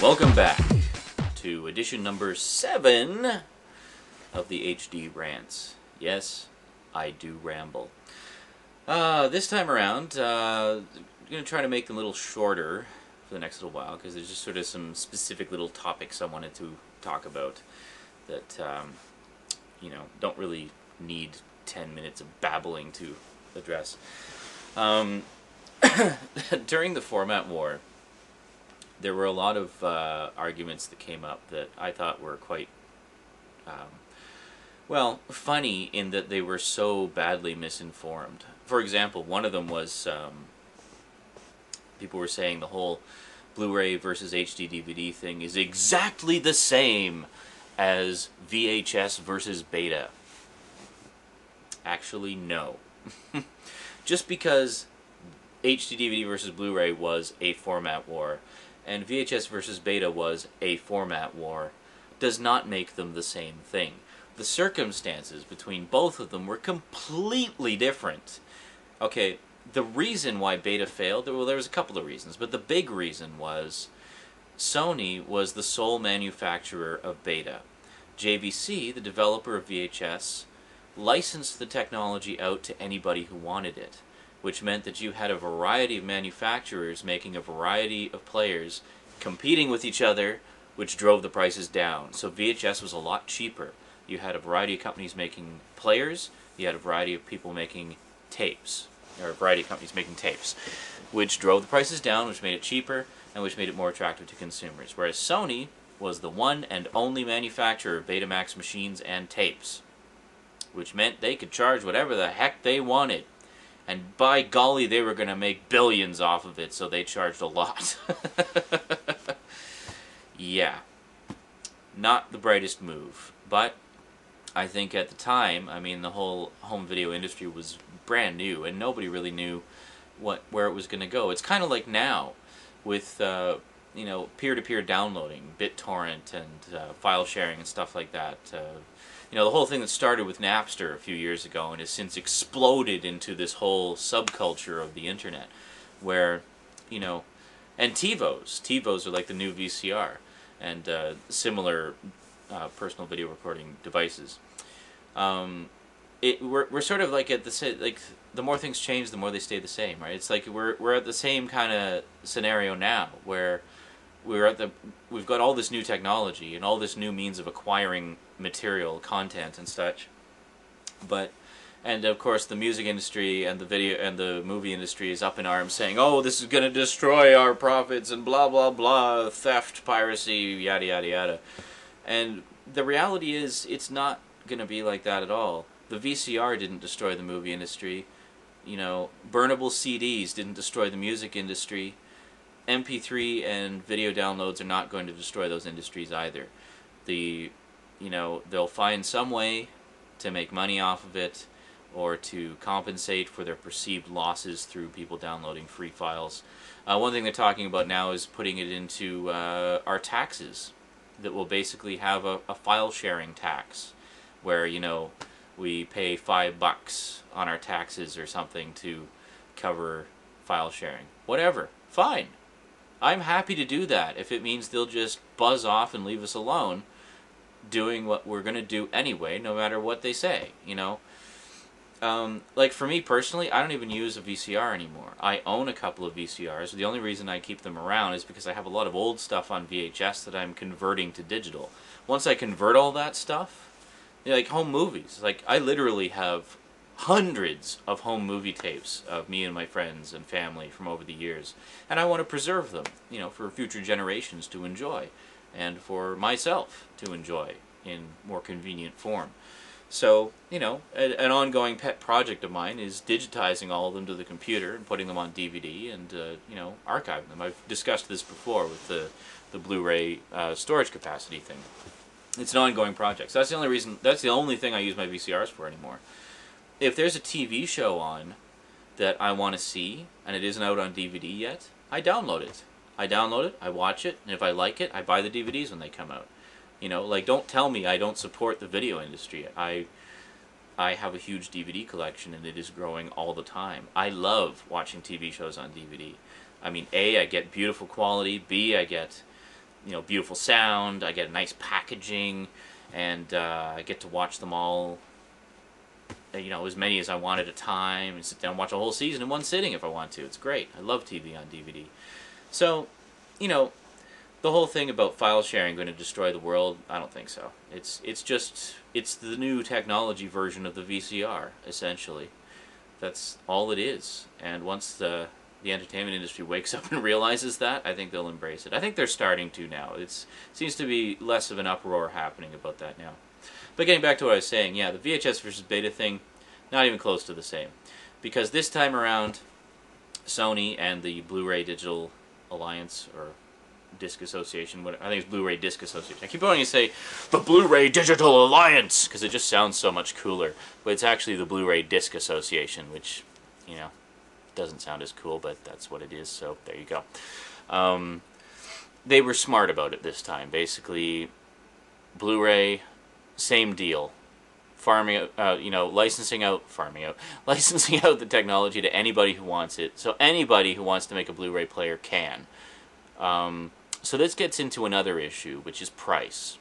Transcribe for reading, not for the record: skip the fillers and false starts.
Welcome back to edition number 7 of the HD Rants. Yes, I do ramble. This time around, I'm going to try to make them a little shorter for the next little while, because there's just sort of some specific little topics I wanted to talk about that, you know, don't really need 10 minutes of babbling to address. During the format war, there were a lot of arguments that came up that I thought were quite, well, funny in that they were so badly misinformed. For example, one of them was, people were saying the whole Blu-ray versus HD DVD thing is exactly the same as VHS versus beta. Actually, no. Just because HD DVD versus Blu-ray was a format war, and VHS versus beta was a format war, does not make them the same thing. The circumstances between both of them were completely different. Okay, the reason why beta failed, well, there was a couple of reasons, but the big reason was Sony was the sole manufacturer of beta. JVC, the developer of VHS, licensed the technology out to anybody who wanted it, which meant that you had a variety of manufacturers making a variety of players competing with each other, which drove the prices down. So VHS was a lot cheaper. You had a variety of companies making players, you had a variety of people making tapes, or a variety of companies making tapes, which drove the prices down, which made it cheaper, and which made it more attractive to consumers. Whereas Sony was the one and only manufacturer of Betamax machines and tapes, which meant they could charge whatever the heck they wanted. And by golly, they were going to make billions off of it, so they charged a lot. Yeah. Not the brightest move. But I think at the time, I mean, the whole home video industry was brand new, and nobody really knew where it was going to go. It's kind of like now with, you know, peer-to-peer downloading, BitTorrent and file sharing and stuff like that. You know, the whole thing that started with Napster a few years ago and has since exploded into this whole subculture of the internet, where, you know, and TiVos are like the new VCR, and similar personal video recording devices. We're sort of like at the like the more things change, the more they stay the same, right? It's like we're at the same kind of scenario now, where we've got all this new technology and all this new means of acquiring material, content, and such. And of course, the music industry and the video and the movie industry is up in arms, saying, "Oh, this is going to destroy our profits and blah blah blah, theft, piracy, yada yada yada." And the reality is, it's not going to be like that at all. The VCR didn't destroy the movie industry. You know, burnable CDs didn't destroy the music industry. MP3 and video downloads are not going to destroy those industries either. You know, they'll find some way to make money off of it, or to compensate for their perceived losses through people downloading free files. One thing they're talking about now is putting it into our taxes, that will basically have a file sharing tax, where, you know, we pay $5 on our taxes or something to cover file sharing. Whatever, fine. I'm happy to do that if it means they'll just buzz off and leave us alone doing what we're going to do anyway, no matter what they say, you know. Like for me personally, I don't even use a VCR anymore. I own a couple of VCRs. The only reason I keep them around is because I have a lot of old stuff on VHS that I'm converting to digital. Once I convert all that stuff, you know, like home movies, like I literally have hundreds of home movie tapes of me and my friends and family from over the years, and I want to preserve them, you know, for future generations to enjoy, and for myself to enjoy in more convenient form. So, you know, an ongoing pet project of mine is digitizing all of them to the computer and putting them on DVD and, you know, archiving them. I've discussed this before with the Blu-ray storage capacity thing. It's an ongoing project. So that's the only reason, that's the only thing I use my VCRs for anymore. If there's a TV show on that I want to see, and it isn't out on DVD yet, I download it. I watch it, and if I like it, I buy the DVDs when they come out. You know, like, don't tell me I don't support the video industry. I have a huge DVD collection, and it is growing all the time. I love watching TV shows on DVD. I mean, A, I get beautiful quality, B, I get beautiful sound. I get nice packaging, and I get to watch them all. As many as I want at a time, and sit down and watch a whole season in one sitting if I want to. It's great. I love TV on DVD. So, the whole thing about file sharing going to destroy the world, I don't think so. It's the new technology version of the VCR, essentially. That's all it is. And once the entertainment industry wakes up and realizes that, I think they'll embrace it. I think they're starting to now. It seems to be less of an uproar happening about that now. But getting back to what I was saying, yeah, the VHS versus Beta thing, not even close to the same. Because this time around, Sony and the Blu-ray Digital Alliance, or Disc Association, I think it's Blu-ray Disc Association. I keep wanting to say the Blu-ray Digital Alliance, because it just sounds so much cooler. But it's actually the Blu-ray Disc Association, which, doesn't sound as cool, but that's what it is, so there you go. They were smart about it this time. Basically, Blu-ray, same deal. Licensing out the technology to anybody who wants it. So anybody who wants to make a Blu-ray player can. So this gets into another issue, which is price.